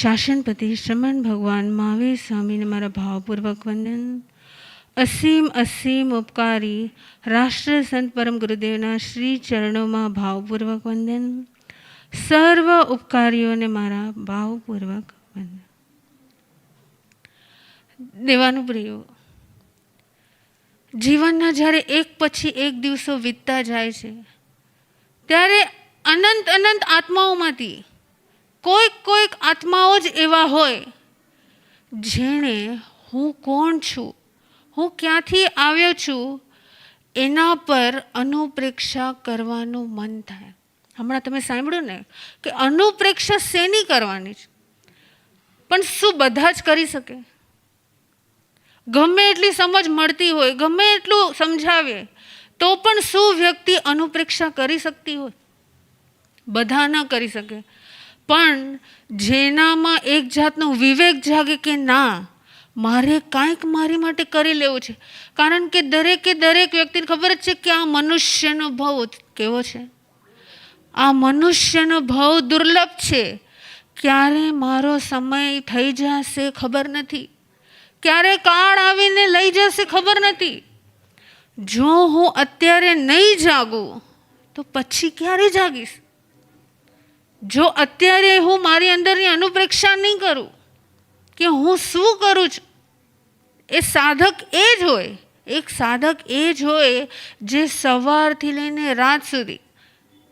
શાસનપતિ શ્રમણ ભગવાન મહાવીર સ્વામીને મારા ભાવપૂર્વક વંદન. અસીમ અસીમ ઉપકારી રાષ્ટ્ર સંત પરમ ગુરુદેવના શ્રી ચરણોમાં ભાવપૂર્વક વંદન. સર્વ ઉપકારીઓને મારા ભાવપૂર્વક વંદન. દેવાનુપ્રિયો, જીવનના જ્યારે એક પછી એક દિવસો વીતતા જાય છે ત્યારે અનંત અનંત આત્માઓમાંથી કોઈક આત્માઓ જ એવા હોય જેણે હું કોણ છું, હું ક્યાંથી આવ્યો છું એના પર અનુપ્રેક્ષા કરવાનું મન થાય. હમણાં તમે સાંભળ્યું ને કે અનુપ્રેક્ષા શેની કરવાની છે? પણ શું બધા જ કરી શકે? ગમે એટલી સમજ મળતી હોય, ગમે એટલું સમજાવીએ તો પણ શું વ્યક્તિ અનુપ્રેક્ષા કરી શકતી હોય? બધા ન કરી શકે. પણ જેનામાં એક જાતનો વિવેક જાગે કે ના, મારે કાંઈક મારી માટે કરી લેવું છે. કારણ કે દરેક વ્યક્તિને ખબર જ છે કે આ મનુષ્યનો ભાવ કેવો છે. આ મનુષ્યનો ભાવ દુર્લભ છે. ક્યારે મારો સમય થઈ જશે ખબર નથી, ક્યારે કાળ આવીને લઈ જશે ખબર નથી. જો હું અત્યારે નહીં જાગું તો પછી ક્યારે જાગીશ? જો અત્યારે હું મારી અંદરની અનુપ્રેક્ષા નહીં કરું કે હું શું કરું છું, એ સાધક એ જ હોય, એક સાધક એ જ હોય જે સવારથી લઈને રાત સુધી,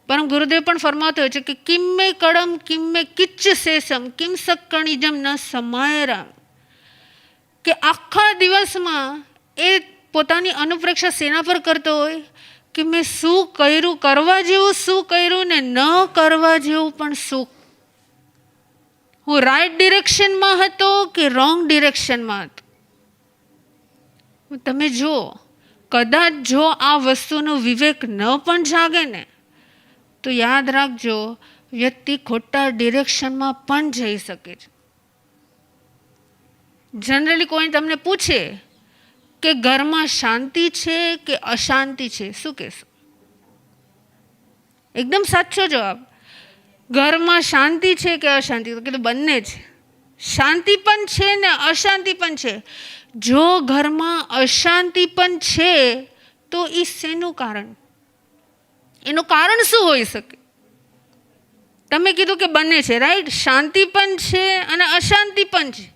પરમ ગુરુદેવ પણ ફરમાતો હોય છે કે કિમ્મે કડમ કિમ્મે કિચ્ચ શેષમ કિમ સક્કણિજમ ન સમાયરામ, કે આખા દિવસમાં એ પોતાની અનુપ્રેક્ષા સેના પર કરતો હોય કે મેં શું કર્યું, કરવા જેવું શું કર્યું ને ન કરવા જેવું પણ શું. હું રાઈટ ડિરેક્શનમાં હતો કે રોંગ ડિરેક્શનમાં હતો? તમે જો કદાચ જો આ વસ્તુનો વિવેક ન પણ જાગે ને તો યાદ રાખજો, વ્યક્તિ ખોટા ડિરેક્શનમાં પણ જઈ શકે છે. જનરલી કોઈ તમને પૂછે કે ઘરમાં શાંતિ છે કે અશાંતિ છે, શું કહેશો? એકદમ સાચો જવાબ. ઘરમાં શાંતિ છે કે અશાંતિ? તો કીધું બંને છે. શાંતિ પણ છે ને અશાંતિ પણ છે. જો ઘરમાં અશાંતિ પણ છે તો એ શેનું કારણ? એનું કારણ શું હોઈ શકે? તમે કીધું કે બંને છે, રાઈટ? શાંતિ પણ છે અને અશાંતિ પણ છે.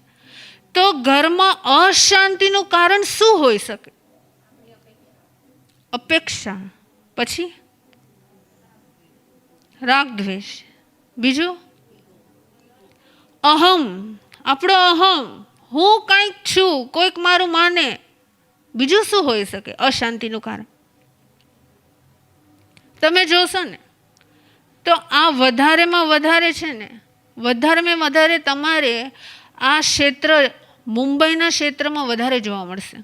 તો ઘરમાં અશાંતિનું કારણ શું હોઈ શકે? અપેક્ષા, પછી રાગ દ્વેષ, બીજું અહમ, આપણો અહમ, હું કંઈક છું, કોઈક મારું માને. બીજું શું હોઈ શકે અશાંતિનું કારણ? તમે જોશો ને તો આ વધારેમાં વધારે છે ને, વધારેમાં વધારે તમારે આ ક્ષેત્ર મુંબઈના ક્ષેત્રમાં વધારે જોવા મળશે.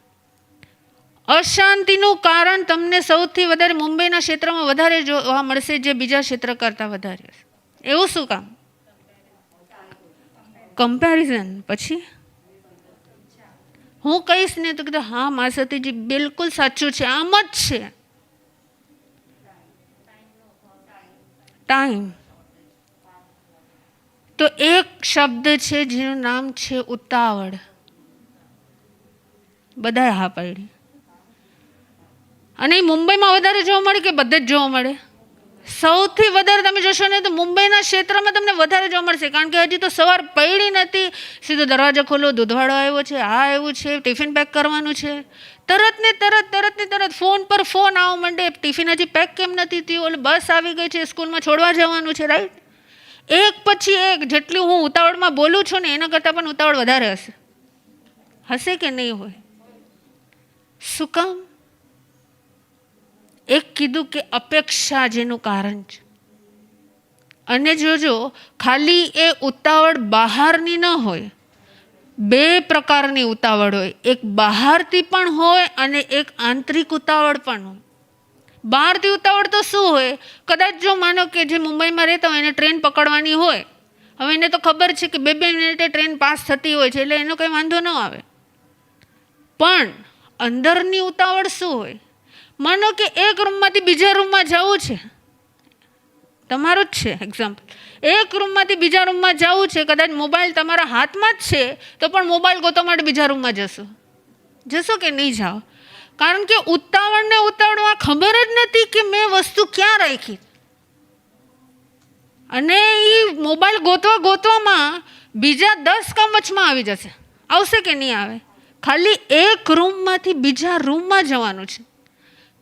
અશાંતિનું કારણ તમને સૌથી વધારે મુંબઈના ક્ષેત્રમાં વધારે જોવા મળશે, જે બીજા ક્ષેત્ર કરતાં વધારે હશે. એવું શું કામ? કમ્પેરિઝન. પછી હું કહીશ ને તો કીધું હા માસતીજી બિલકુલ સાચું છે, આમ જ છે. ટાઈમ. તો એક શબ્દ છે જેનું નામ છે ઉતાવળ. બધાએ હા પાડી. અને એ મુંબઈમાં વધારે જોવા મળે કે બધે જ જોવા મળે? સૌથી વધારે તમે જોશો ને તો મુંબઈના ક્ષેત્રમાં તમને વધારે જોવા મળશે. કારણ કે હજી તો સવાર પડી નથી, સીધો દરવાજો ખોલો, દૂધવાળો આવ્યો છે, આ આવ્યું છે, ટિફિન પેક કરવાનું છે, તરત ને તરત ફોન પર ફોન આવવા માંડે. ટિફિન હજી પેક કેમ નથી થયું? એટલે બસ આવી ગઈ છે, સ્કૂલમાં છોડવા જવાનું છે, રાઈટ? એક પછી એક. જેટલું હું ઉતાવળમાં બોલું છું ને એના કરતાં પણ ઉતાવળ વધારે હશે. હશે કે નહીં હોય? શું કામ? એક કીધું કે અપેક્ષા જેનું કારણ છે. અને જોજો, ખાલી એ ઉતાવળ બહારની ન હોય, બે પ્રકારની ઉતાવળ હોય. એક બહારથી પણ હોય અને એક આંતરિક ઉતાવળ પણ હોય. બહારથી ઉતાવળ તો શું હોય? કદાચ જો માનો કે જે મુંબઈમાં રહેતા હોય એને ટ્રેન પકડવાની હોય, હવે એને તો ખબર છે કે 2 મિનિટે ટ્રેન પાસ થતી હોય છે, એટલે એનો કંઈ વાંધો ન આવે. પણ અંદરની ઉતાવળ શું હોય? માનો કે એક રૂમમાંથી બીજા રૂમમાં જવું છે, તમારો જ છે એક્ઝામ્પલ. એક રૂમમાંથી બીજા રૂમમાં જવું છે, કદાચ મોબાઈલ તમારા હાથમાં જ છે તો પણ મોબાઈલ ગોતવા માટે બીજા રૂમમાં જશો કે નહીં જાઓ? કારણ કે ઉતાવળમાં ખબર જ નથી કે મેં વસ્તુ ક્યાં રાખી, અને એ મોબાઈલ ગોતવામાં બીજા 10 કામ વચમાં આવી જશે. આવશે કે નહીં આવે? ખાલી એક રૂમમાંથી બીજા રૂમમાં જવાનું છે.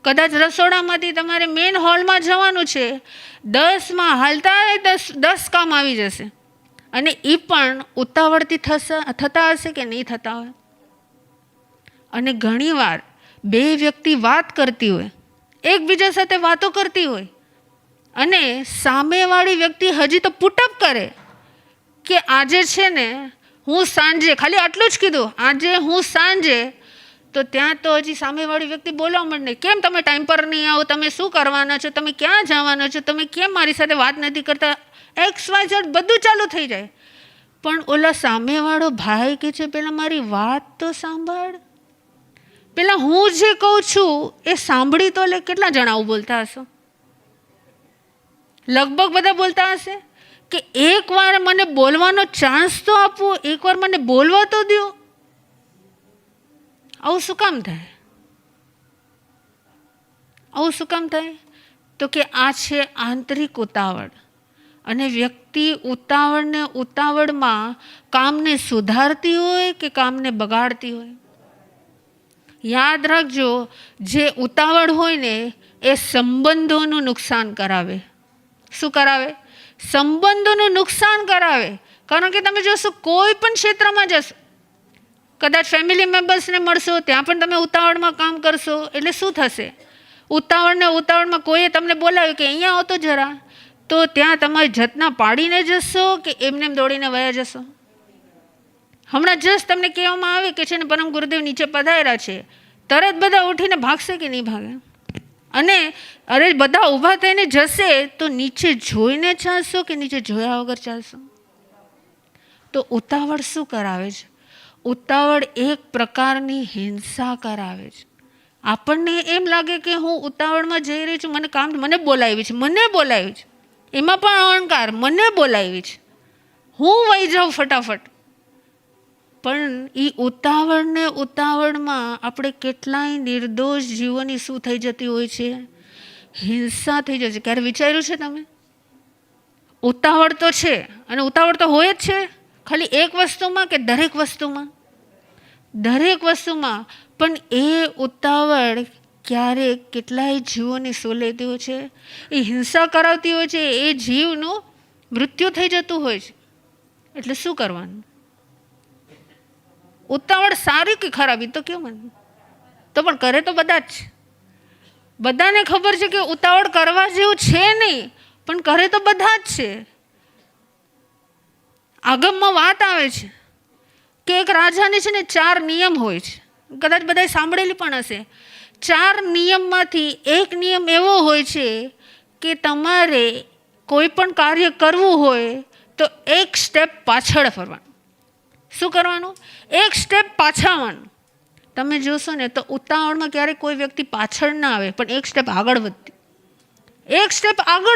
કદાચ રસોડામાંથી તમારે મેઇન હોલમાં જવાનું છે, 10માં હાલતા 10 કામ આવી જશે, અને એ પણ ઉતાવળથી થતા હશે કે નહીં થતા હોય? અને ઘણીવાર બે વ્યક્તિ વાત કરતી હોય, એકબીજા સાથે વાતો કરતી હોય, અને સામેવાળી વ્યક્તિ હજી તો પુટઅપ કરે કે આજે છે ને હું સાંજે, ખાલી આટલું જ કીધું, આજે હું સાંજે, તો ત્યાં તો હજી સામેવાળી વ્યક્તિ બોલવા માંડે, કેમ તમે ટાઈમ પર નહીં આવો, તમે શું કરવાના છો, તમે ક્યાં જવાના છો, તમે કેમ મારી સાથે વાત નથી કરતા, XYZ બધું ચાલુ થઈ જાય. પણ ઓલા સામેવાળો ભાઈ કે છે, પેલા મારી વાત તો સાંભળ, પેલા હું જે કહું છું એ સાંભળી તો લે. કેટલા જણા આવું બોલતા હશો? લગભગ બધા બોલતા હશે કે એકવાર મને બોલવાનો ચાન્સ તો આપો, એકવાર મને બોલવા તો દો. આવું શું કામ થાય? આવું શું કામ થાય? તો કે આ છે આંતરિક ઉતાવળ. અને વ્યક્તિ ઉતાવળમાં કામને સુધારતી હોય કે કામને બગાડતી હોય. યાદ રાખજો, જે ઉતાવળ હોય ને એ સંબંધોનું નુકસાન કરાવે. શું કરાવે? સંબંધોનું નુકસાન કરાવે. કારણ કે તમે જોશો, કોઈ પણ ક્ષેત્રમાં જશો, કદાચ ફેમિલી મેમ્બર્સને મળશો, ત્યાં પણ તમે ઉતાવળમાં કામ કરશો, એટલે શું થશે? ઉતાવળમાં કોઈએ તમને બોલાવ્યું કે અહીંયા આવો તો જરા, તો ત્યાં તમારી જતના પાડીને જશો કે એમને દોડીને વયા જશો? હમણાં જસ્ટ તમને કહેવામાં આવે કે છે ને પરમ ગુરુદેવ નીચે પધાર્યા છે, તરત બધા ઉઠીને ભાગશે કે નહીં ભાગે? અને અરે બધા ઊભા થઈને જશે તો નીચે જોઈને ચાલશો કે નીચે જોયા વગર ચાલશો? તો ઉતાવળ શું કરાવે છે? ઉતાવળ એક પ્રકારની હિંસા કરાવે છે. આપણને એમ લાગે કે હું ઉતાવળમાં જઈ રહી છું, મને બોલાવી છે, એમાં પણ અહંકાર, મને બોલાવી છે, હું વહી જાઉં ફટાફટ. પણ એ ઉતાવળમાં આપણે કેટલાય નિર્દોષ જીવોની શું થઈ જતી હોય છે? હિંસા થઈ જશે. ક્યારે વિચાર્યું છે તમે? ઉતાવળ તો છે, અને ઉતાવળ તો હોય જ છે, ખાલી એક વસ્તુમાં કે દરેક વસ્તુમાં? દરેક વસ્તુમાં. પણ એ ઉતાવળ ક્યારેક કેટલાય જીવોની શું લેતી હોય છે? એ હિંસા કરાવતી હોય છે, એ જીવનું મૃત્યુ થઈ જતું હોય છે. એટલે શું કરવાનું? ઉતાવળ સારી કે ખરાબી તો કેવું મને? તો પણ કરે તો બધા જ છે. બધાને ખબર છે કે ઉતાવળ કરવા જેવું છે નહીં, પણ કરે તો બધા જ છે. આગમમાં વાત આવે છે કે એક રાજાને છે ને 4 નિયમ હોય છે. કદાચ બધાએ સાંભળેલી પણ હશે. 4 નિયમમાંથી એક નિયમ એવો હોય છે કે તમારે કોઈ પણ કાર્ય કરવું હોય તો એક સ્ટેપ પાછળ ફરવાનું. શું કરવાનું? એક સ્ટેપ પાછળ આવવાનું. તમે જોશો ને તો ઉતાવળમાં ક્યારેક કોઈ વ્યક્તિ પાછળ ના આવે, પણ એક સ્ટેપ આગળ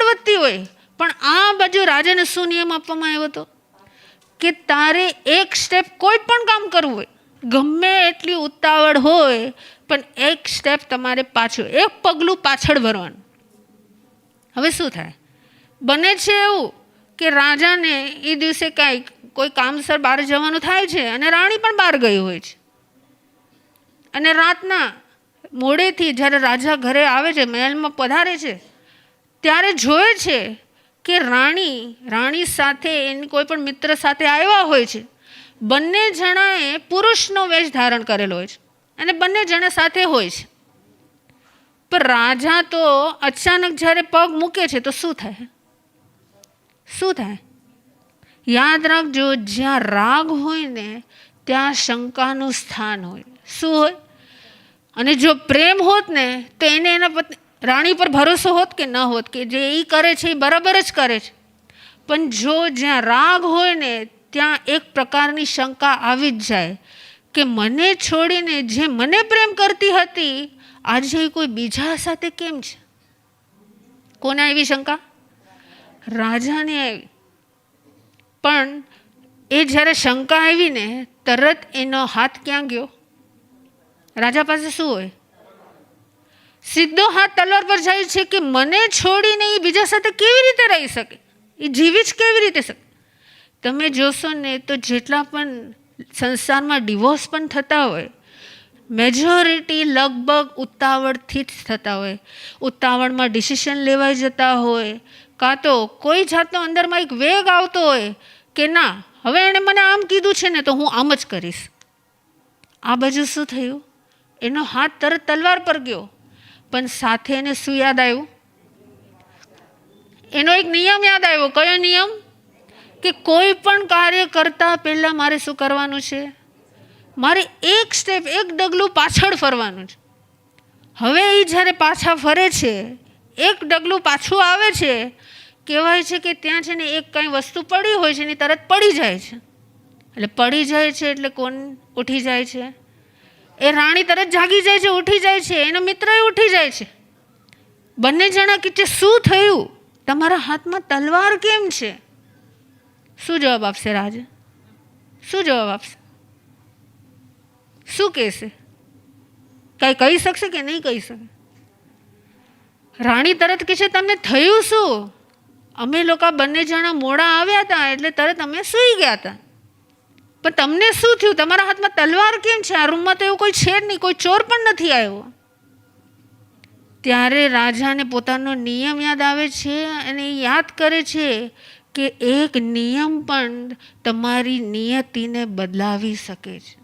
વધતી હોય. પણ આ બાજુ રાજાને શું નિયમ આપવામાં આવ્યો હતો કે તારે એક સ્ટેપ કોઈ પણ કામ કરવું હોય, ગમે એટલી ઉતાવળ હોય, પણ એક સ્ટેપ તમારે પાછળ, એક પગલું પાછળ ભરવાનું. હવે શું થાય? બને છે એવું કે રાજાને એ દિવસે કોઈ કામસર બહાર જવાનું થાય છે, અને રાણી પણ બહાર ગઈ હોય છે, અને રાતના મોડેથી જ્યારે રાજા ઘરે આવે છે, મહેલમાં પધારે છે, ત્યારે જોયે છે કે રાણી સાથે એની કોઈ પણ મિત્ર સાથે આવ્યા હોય છે. બંને જણાએ પુરુષનો વેશ ધારણ કરેલો હોય છે, અને બંને જણા સાથે હોય છે. પણ રાજા તો અચાનક જ્યારે પગ મૂકે છે તો શું થાય? યાદ રાખજો, જ્યાં રાગ હોય ને ત્યાં શંકાનું સ્થાન હોય. શું હોય? અને જો પ્રેમ હોત ને તો એને એના રાણી પર ભરોસો હોત કે ન હોત કે જે એ કરે છે એ બરાબર જ કરે છે. પણ જો જ્યાં રાગ હોય ને ત્યાં એક પ્રકારની શંકા આવી જ જાય કે મને છોડીને જે મને પ્રેમ કરતી હતી, આજે કોઈ બીજા સાથે કેમ છે? કોને આવી શંકા? રાજાને આવી, પણ એ જ્યારે શંકા આવી ને તરત એનો હાથ ક્યાં ગયો? રાજા પાસે શું હોય? સીધો હાથ તલવાર પર જાય છે કે મને છોડીને એ બીજા સાથે કેવી રીતે રહી શકે, એ જીવી જ કેવી રીતે શકે? તમે જોશો ને તો જેટલા પણ સંસારમાં ડિવોર્સ પણ થતા હોય, મેજોરિટી લગભગ ઉતાવળથી જ થતા હોય. ઉતાવળમાં ડિસિશન લેવાઈ જતા હોય, કાં તો કોઈ જાતનો અંદરમાં એક વેગ આવતો હોય કે ના, હવે એણે મને આમ કીધું છે ને તો હું આમ જ કરીશ. આ બાજુ શું થયું? એનો હાથ તરત તલવાર પર ગયો, પણ સાથે એને શું યાદ આવ્યું? એનો એક નિયમ યાદ આવ્યો. કયો નિયમ? કે કોઈ પણ કાર્ય કરતાં પહેલાં મારે શું કરવાનું છે? મારે એક સ્ટેપ, એક ડગલું પાછળ ફરવાનું છે. હવે એ જ્યારે પાછા ફરે છે, એક ડગલું પાછું આવે છે, કહેવાય છે કે ત્યાં છે ને એક કંઈ વસ્તુ પડી હોય છે ને તરત પડી જાય છે. એટલે પડી જાય છે એટલે કોણ ઉઠી જાય છે? એ રાણી તરત જાગી જાય છે, ઉઠી જાય છે, એનો મિત્ર ઉઠી જાય છે. બંને જણા કે શું થયું? તમારા હાથમાં તલવાર કેમ છે? શું જવાબ આપશે રાજા? શું જવાબ આપશે? શું કહેશે? કાંઈ કહી શકશે કે નહીં કહી શકે? રાણી તરત કહે છે તમને થયું શું? અમે લોકો બંને જણા મોડા આવ્યા હતા એટલે તરત અમે સૂઈ ગયા હતા, પણ તમને શું થયું? તમારા હાથમાં તલવાર કેમ છે? આ રૂમમાં તો એવું કોઈ છે જ નહીં, કોઈ ચોર પણ નથી આવ્યો. ત્યારે રાજાને પોતાનો નિયમ યાદ આવે છે અને એ યાદ કરે છે કે એક નિયમ પણ તમારી નિયતિને બદલાવી શકે છે.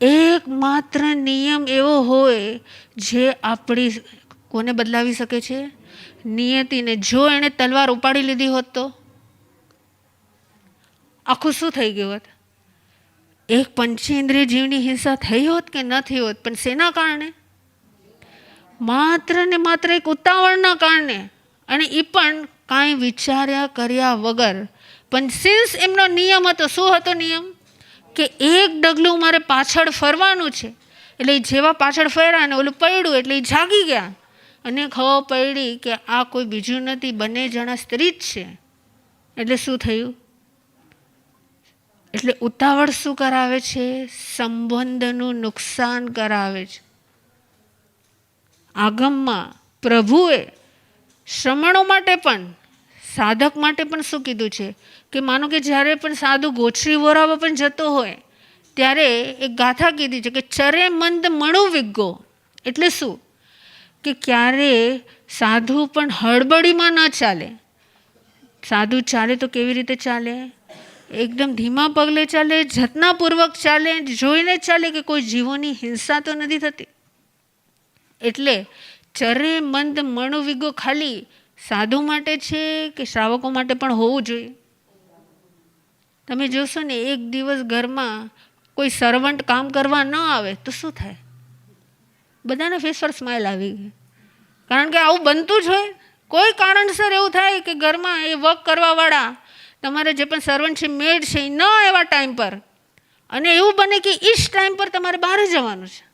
એકમાત્ર નિયમ એવો હોય જે આપણી કોને બદલાવી શકે છે? નિયતિને. જો એણે તલવાર ઉપાડી લીધી હોત તો આખું શું થઈ ગયું હોત? એક પંચેન્દ્રિય જીવની હિંસા થઈ હોત કે ન થઈ હોત? પણ શેના કારણે? માત્ર ને માત્ર એક ઉતાવળના કારણે, અને એ પણ કાંઈ વિચાર્યા કર્યા વગર. પણ સિન્સ એમનો નિયમ હતો, શું હતો નિયમ? કે એક ડગલું મારે પાછળ ફરવાનું છે. એટલે જેવા પાછળ ફર્યા ને ઓલું પડ્યું એટલે એ જાગી ગયા અને ખબર પડી કે આ કોઈ બીજું નથી, બંને જણા સ્ત્રી જ છે. એટલે શું થયું? એટલે ઉતાવળ શું કરાવે છે? સંબંધનું નુકસાન કરાવે છે. આગમમાં પ્રભુએ શ્રમણો માટે પણ, સાધક માટે પણ શું કીધું છે? કે માનો કે જ્યારે પણ સાધુ ગોચરી વોરાવા પણ જતો હોય ત્યારે એક ગાથા કીધી છે કે ચરે મંદ મણુ વિગ્ગો. એટલે શું? કે ક્યારે સાધુ પણ હળબડીમાં ન ચાલે. સાધુ ચાલે તો કેવી રીતે ચાલે? એકદમ ધીમા પગલે ચાલે, જતનાપૂર્વક ચાલે, જોઈને ચાલે કે કોઈ જીવોની હિંસા તો નથી થતી. એટલે ચરે મંદ મણુ વિગ્ગો ખાલી સાધુ માટે છે કે શ્રાવકો માટે પણ હોવું જોઈએ? તમે જોશો ને એક દિવસ ઘરમાં કોઈ સર્વન્ટ કામ કરવા ન આવે તો શું થાય? બધાના ફેસ પર સ્માઇલ આવી ગઈ. કારણ કે આવું બનતું જ હોય. કોઈ કારણસર એવું થાય કે ઘરમાં એ વર્ક કરવાવાળા, તમારે જે પણ સર્વન્ટ છે, મેડ છે, ન એવા ટાઈમ પર, અને એવું બને કે એ જ ટાઈમ પર તમારે બહાર જવાનું છે.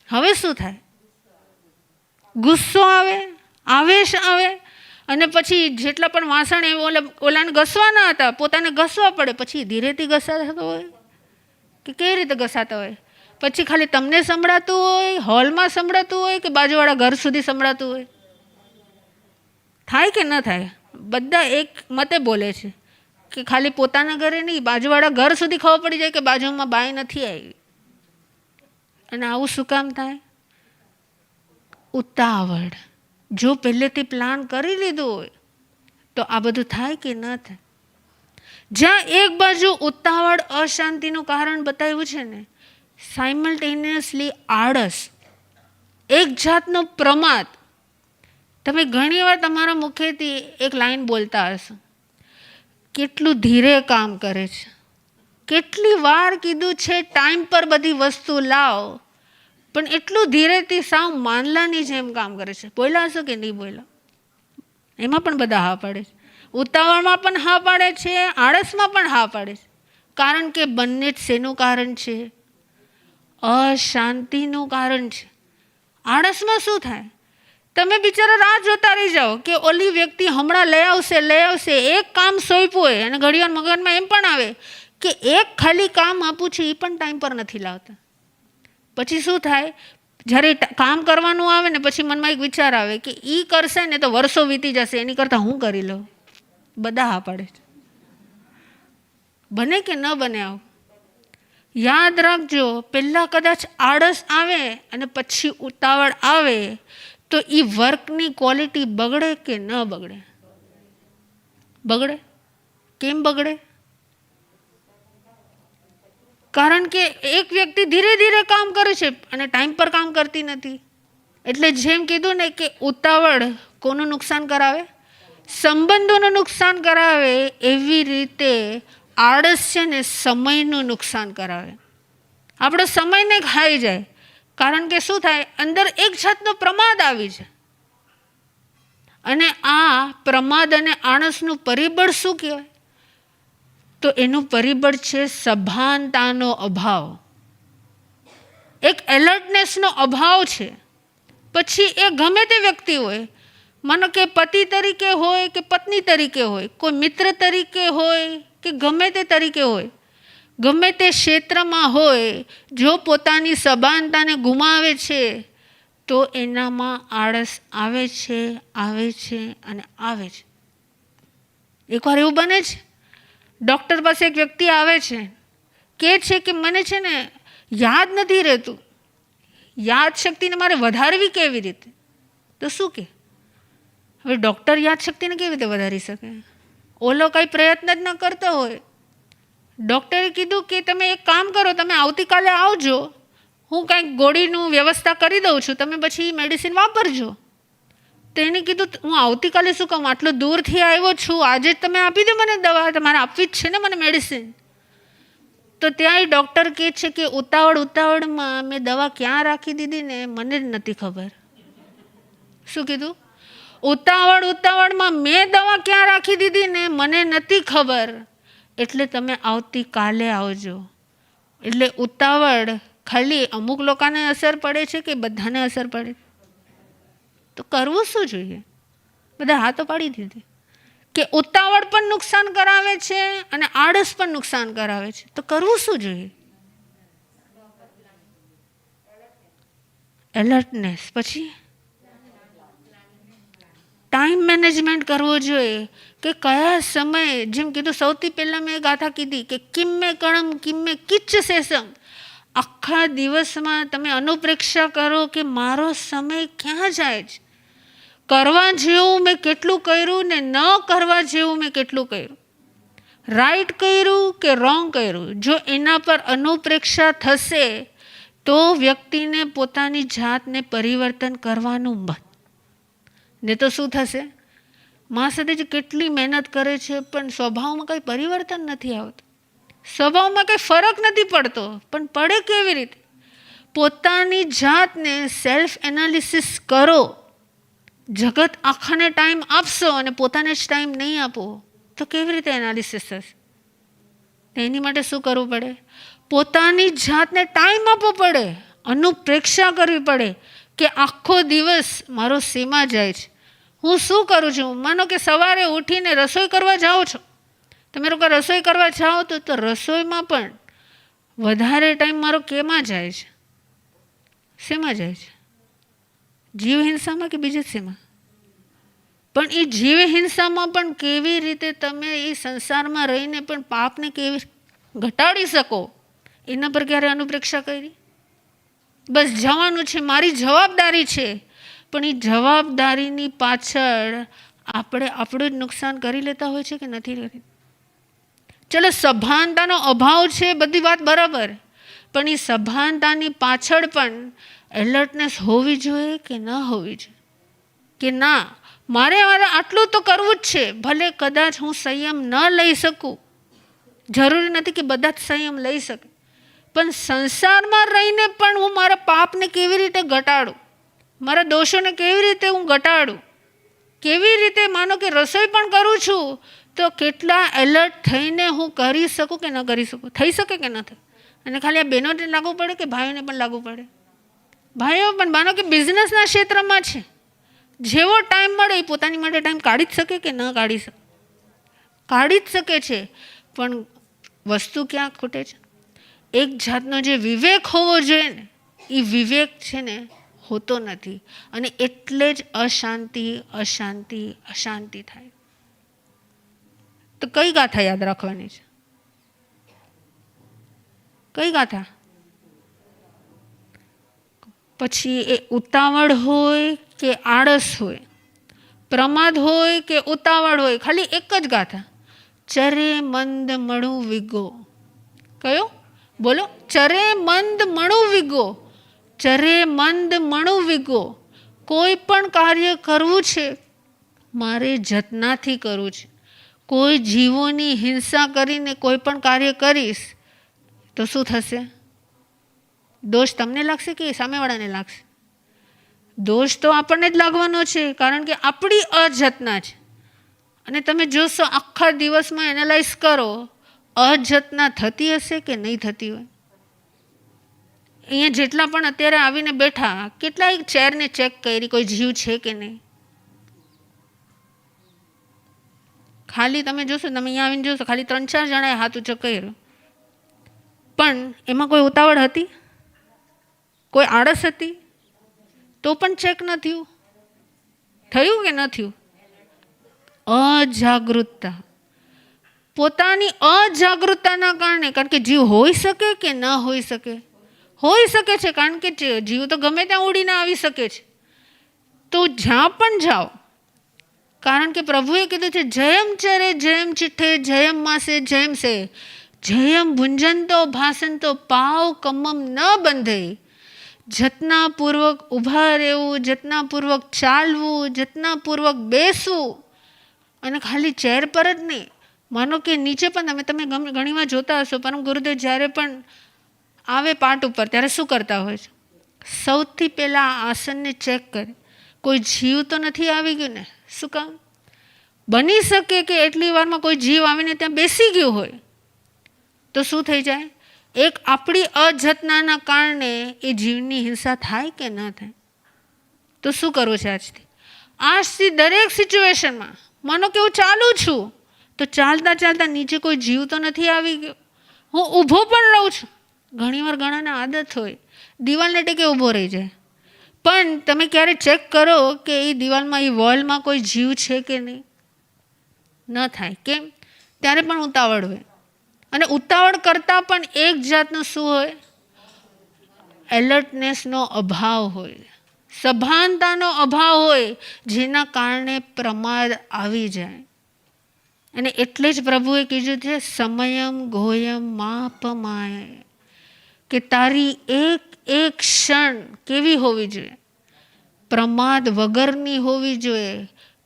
હવે શું થાય? ગુસ્સો આવે, આવેશ આવે, અને પછી જેટલા પણ વાસણ એ ઓલાને ઘસવાના હતા પોતાને ઘસવા પડે. પછી ધીરેથી ઘસાતા હોય કે કેવી રીતે ઘસાતા હોય? પછી ખાલી તમને સંભળાતું હોય, હોલમાં સંભળાતું હોય કે બાજુવાળા ઘર સુધી સંભળાતું હોય? થાય કે ન થાય? બધા એક મતે બોલે છે કે ખાલી પોતાના ઘરે નહીં, બાજુવાળા ઘર સુધી ખબર પડી જાય કે બાજુમાં બાઈ નથી આવી. અને આવું શું કામ થાય? ઉતાવળ. જો પહેલેથી પ્લાન કરી લીધું હોય તો આ બધું થાય કે ન થાય? જ્યાં એક બાજુ ઉતાવળ અશાંતિનું કારણ બતાવ્યું છે ને, સાયમલ્ટેનિયસલી આળસ, એક જાતનો પ્રમાદ. તમે ઘણી વાર તમારા મુખેથી એક લાઈન બોલતા હશો, કેટલું ધીરે કામ કરે છે, કેટલી વાર કીધું છે ટાઈમ પર બધી વસ્તુ લાવ, પણ એટલું ધીરેથી સાવ માંદલાની જેમ કામ કરે છે. બોલ્યા હશો કે નહીં બોલ્યા? એમાં પણ બધા હા પાડે છે. ઉતાવળમાં પણ હા પાડે છે, આળસમાં પણ હા પાડે છે. કારણ કે બંને જ શેનું કારણ છે? અશાંતિનું કારણ છે. આળસમાં શું થાય? તમે બિચારા રાહ જોતા રહી જાઓ કે ઓલી વ્યક્તિ હમણાં લઈ આવશે. એક કામ સોંપ્યું હોય અને ઘડીવાર મગજમાં એમ પણ આવે કે એક ખાલી કામ આપું છું એ પણ ટાઈમ પર નથી લાવતા. પછી શું થાય, જ્યારે કામ કરવાનું આવે ને પછી મનમાં એક વિચાર આવે કે એ કરશે ને તો વર્ષો વીતી જશે, એની કરતાં હું કરી લઉં. બધા હા પાડે છે. બને કે ન બને આવું? યાદ રાખજો, પહેલાં કદાચ આળસ આવે અને પછી ઉતાવળ આવે તો એ વર્કની ક્વોલિટી બગડે કે ન બગડે? બગડે. કેમ બગડે? કારણ કે એક વ્યક્તિ ધીરે ધીરે કામ કરે છે અને ટાઈમ પર કામ કરતી નથી. એટલે જેમ કીધું ને કે ઉતાવળ કોનું નુકસાન કરાવે? સંબંધોનું નુકસાન કરાવે. એવી રીતે આળસ છે ને સમયનું નુકસાન કરાવે. આપણો સમયને ખાઈ જાય. કારણ કે શું થાય, અંદર એક જાતનો પ્રમાદ આવી જાય. અને આ પ્રમાદ અને આળસનું પરિબળ શું કહેવાય? તો એનું પરિબળ છે સભાનતાનો અભાવ. એક એલર્ટનેસનો અભાવ છે. પછી એ ગમે તે વ્યક્તિ હોય, માનો કે પતિ તરીકે હોય કે પત્ની તરીકે હોય, કોઈ મિત્ર તરીકે હોય કે ગમે તે તરીકે હોય, ગમે તે ક્ષેત્રમાં હોય, જો પોતાની સભાનતાને ગુમાવે છે તો એનામાં આળસ આવે છે અને આવે છે. એકવાર એવું બને છે, ડૉક્ટર પાસે એક વ્યક્તિ આવે છે, કહે છે કે મને છે ને યાદ નથી રહેતું, યાદશક્તિને મારે વધારવી કેવી રીતે? તો શું કે? હવે ડૉક્ટર યાદશક્તિને કેવી રીતે વધારી શકે? ઓલો કંઈ પ્રયત્ન જ ન કરતો હોય. ડૉક્ટરે કીધું કે તમે એક કામ કરો, તમે આવતીકાલે આવજો, હું કાંઈક ગોળીનું વ્યવસ્થા કરી દઉં છું, તમે પછી મેડિસિન વાપરજો. તો એને કીધું હું આવતીકાલે શું કહું, આટલું દૂરથી આવ્યો છું, આજે જ તમે આપી દો મને દવા, તમારે આપવી જ છે ને મને મેડિસિન. તો ત્યાં ડૉક્ટર કહે છે કે ઉતાવળમાં મેં દવા ક્યાં રાખી દીધી ને મને જ નથી ખબર. શું કીધું? ઉતાવળમાં મેં દવા ક્યાં રાખી દીધી ને મને નથી ખબર, એટલે તમે આવતીકાલે આવજો. એટલે ઉતાવળ ખાલી અમુક લોકોને અસર પડે છે કે બધાને અસર પડે? તો કરવું શું જોઈએ? બધા હાથો પાડી દીધી કે ઉતાવળ પણ નુકસાન કરાવે છે અને આળસ પણ નુકસાન કરાવે છે. તો કરવું શું જોઈએ? એલર્ટનેસ. પછી ટાઈમ મેનેજમેન્ટ કરવો જોઈએ કે કયા સમયે, જેમ કીધું સૌથી પહેલાં મેં ગાથા કીધી કે કિમ્મે કણમ કિમ્મે કિચ્ચ શેષમ. આખા દિવસમાં તમે અનુપ્રેક્ષા કરો કે મારો સમય ક્યાં જાય છે. કરવા જેવું મેં કેટલું કર્યું ને ન કરવા જેવું મેં કેટલું કર્યું, રાઈટ કર્યું કે રોંગ કર્યું. જો એના પર અનુપ્રેક્ષા થશે તો વ્યક્તિને પોતાની જાતને પરિવર્તન કરવાનું મત. ને તો શું થશે? મા સાથે જ કેટલી મહેનત કરે છે પણ સ્વભાવમાં કંઈ પરિવર્તન નથી આવતું, સ્વભાવમાં કંઈ ફરક નથી પડતો. પણ પડે કેવી રીતે? પોતાની જાતને સેલ્ફ એનાલિસિસ કરો. જગત આખાને ટાઈમ આપશો અને પોતાને જ ટાઈમ નહીં આપો તો કેવી રીતે એનાલિસિસ થશે? એની માટે શું કરવું પડે? પોતાની જાતને ટાઈમ આપવો પડે, અનુપ્રેક્ષા કરવી પડે કે આખો દિવસ મારો શેમાં જાય છે, હું શું કરું છું. માનો કે સવારે ઉઠીને રસોઈ કરવા જાઓ છો, તમે લોકો રસોઈ કરવા જાઓ તો રસોઈમાં પણ વધારે ટાઈમ મારો કેમાં જાય છે? શેમાં જાય છે? જીવ હિંસામાં કે બીજે શેમાં? પણ એ જીવ હિંસામાં પણ કેવી રીતે તમે એ સંસારમાં રહીને પણ પાપને કેવી ઘટાડી શકો, એના પર ક્યારે અનુપ્રેક્ષા કરી? બસ જવાનું છે, મારી જવાબદારી છે. પણ એ જવાબદારીની પાછળ આપણે આપણું જ નુકસાન કરી લેતા હોય છે કે નથી કરી? ચલો, સભાનતાનો અભાવ છે, બધી વાત બરાબર, પણ એ સભાનતાની પાછળ પણ એલર્ટનેસ હોવી જોઈએ કે ન હોવી જોઈએ? કે ના, મારે આટલું તો કરવું જ છે, ભલે કદાચ હું સંયમ ન લઈ શકું, જરૂરી નથી કે બધા જ સંયમ લઈ શકે, પણ સંસારમાં રહીને પણ હું મારા પાપને કેવી રીતે ઘટાડું, મારા દોષોને કેવી રીતે હું ઘટાડું, કેવી રીતે, માનો કે રસોઈ પણ કરું છું તો કેટલા એલર્ટ થઈને હું કરી શકું કે ન કરી શકું? થઈ શકે કે ન થાય? અને ખાલી આ બહેનોને લાગુ પડે કે ભાઈઓને પણ લાગુ પડે? ભાઈઓ પણ માનો કે બિઝનેસના ક્ષેત્રમાં છે, જેવો ટાઈમ મળે એ પોતાની માટે ટાઈમ કાઢી જ શકે કે ન કાઢી શકે? કાઢી જ શકે છે. પણ વસ્તુ ક્યાં ખૂટે છે? એક જાતનો જે વિવેક હોવો જોઈએ ને, એ વિવેક છે ને હોતો નથી. અને એટલે જ અશાંતિ અશાંતિ અશાંતિ થાય. તો કઈ ગાથા યાદ રાખવાની છે? કઈ ગાથા? પછી એ ઉતાવળ હોય કે આળસ હોય, પ્રમાદ હોય કે ઉતાવળ હોય, ખાલી એક જ ગાથા, ચરે મંદ મણું વિગો. કયો? બોલો. ચરે મંદ મણું વિગો. ચરે મંદ મણું વિગો. કોઈ પણ કાર્ય કરવું છે મારે જતનાથી કરવું છે. કોઈ જીવોની હિંસા કરીને કોઈ પણ કાર્ય કરીશ તો શું થશે? દોષ તમને લાગશે કે સામેવાળાને લાગશે? દોષ તો આપણને જ લાગવાનો છે, કારણ કે આપણી અજતના છે. અને તમે જોશો આખા દિવસમાં એનાલાઇઝ કરો, અજતના થતી હશે કે નહીં થતી હોય? અહીંયા જેટલા પણ અત્યારે આવીને બેઠા, કેટલાય ચેરને ચેક કરી કોઈ જીવ છે કે નહીં? ખાલી તમે જોશો, તમે અહીંયા આવીને જોશો, ખાલી 3-4 જણાએ હાથ ઊંચો કર્યો. પણ એમાં કોઈ ઉતાવળ હતી? કોઈ આળસ હતી? તો પણ ચેક ન થયું. થયું કે ન થયું? અજાગૃતતા. પોતાની અજાગૃતતાના કારણે, કારણ કે જીવ હોઈ શકે કે ન હોઈ શકે? હોઈ શકે છે, કારણ કે જીવ તો ગમે ત્યાં ઉડીને આવી શકે છે. તો જ્યાં પણ જાઓ, કારણ કે પ્રભુએ કીધું છે, જયમ ચરે જયમ ચિઠ્ઠે જયમ માસે જયમ સે જયમ ભુંજંતો ભાસંતો પાવ કમમ ન બંધે. જતનાપૂર્વક ઊભા રહેવું, જતનાપૂર્વક ચાલવું, જતનાપૂર્વક બેસવું. અને ખાલી ચેર પર જ નહીં, માનો કે નીચે પણ તમે ઘણીવાર જોતા હશો, પરમ ગુરુદેવ જ્યારે પણ આવે પાઠ ઉપર ત્યારે શું કરતા હોય છે? સૌથી પહેલાં આસનને ચેક કરે, કોઈ જીવ તો નથી આવી ગયું ને? શું કામ? બની શકે કે એટલી વારમાં કોઈ જીવ આવીને ત્યાં બેસી ગયું હોય તો શું થઈ જાય? એક આપણી અજતનાના કારણે એ જીવની હિંસા થાય કે ન થાય? તો શું કરવું છે આજથી દરેક સિચ્યુએશનમાં? માનો કે હું ચાલું છું, તો ચાલતા ચાલતા નીચે કોઈ જીવ તો નથી આવી ગયો? હું ઊભો પણ રહું છું. ઘણીવાર ઘણાને આદત હોય દિવાલને ટેકે ઊભો રહી જાય, પણ તમે ક્યારે ચેક કરો કે એ દિવાલમાં, એ વોલમાં કોઈ જીવ છે કે નહીં? ન થાય. કેમ? ત્યારે પણ ઉતાવળ હોય. અને ઉતાવળ કરતાં પણ એક જાતનું શું હોય? એલર્ટનેસનો અભાવ હોય, સભાનતાનો અભાવ હોય, જેના કારણે પ્રમાદ આવી જાય. અને એટલે જ પ્રભુએ કીધું છે, સમયમ ગોયમ માપમાય, કે તારી એક એક ક્ષણ કેવી હોવી જોઈએ? પ્રમાદ વગરની હોવી જોઈએ.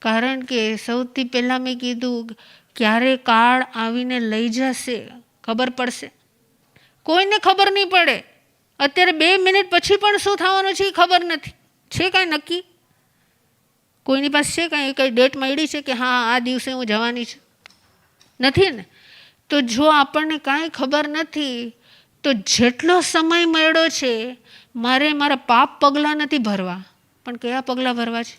કારણ કે સૌથી પહેલાં મેં કીધું, ક્યારે કાળ આવીને લઈ જશે ખબર પડશે? કોઈને ખબર નહીં પડે. અત્યારે 2 મિનિટ પછી પણ શું થવાનું છે એ ખબર નથી. છે કાંઈ નક્કી? કોઈની પાસે છે કાંઈ ડેટ મળી છે કે હા આ દિવસે હું જવાની છું? નથી ને? તો જો આપણને કાંઈ ખબર નથી, તો જેટલો સમય મળ્યો છે, મારે મારા પાપ પગલાં નથી ભરવા, પણ કયા પગલાં ભરવા છે?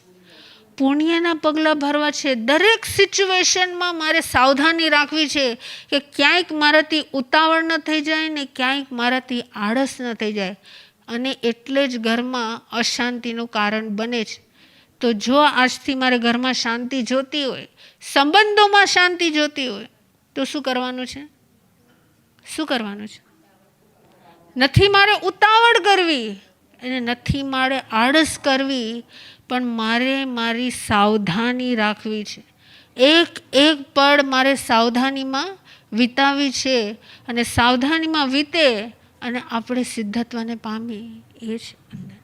પુણ્યના પગલાં ભરવા છે. દરેક સિચ્યુએશનમાં મારે સાવધાની રાખવી છે કે ક્યાંક મારાથી ઉતાવળ ન થઈ જાય ને ક્યાંક મારાથી આળસ ન થઈ જાય. અને એટલે જ ઘરમાં અશાંતિનું કારણ બને છે. તો જો આજથી મારે ઘરમાં શાંતિ જોતી હોય, સંબંધોમાં શાંતિ જોતી હોય, તો શું કરવાનું છે? શું કરવાનું છે? નથી મારે ઉતાવળ કરવી અને નથી મારે આળસ કરવી, પણ મારે મારી સાવધાની રાખવી છે. એક એક પળ મારે સાવધાનીમાં વિતાવી છે. અને સાવધાનીમાં વીતે અને આપણે સિદ્ધત્વને પામીએ, એ જ અંદર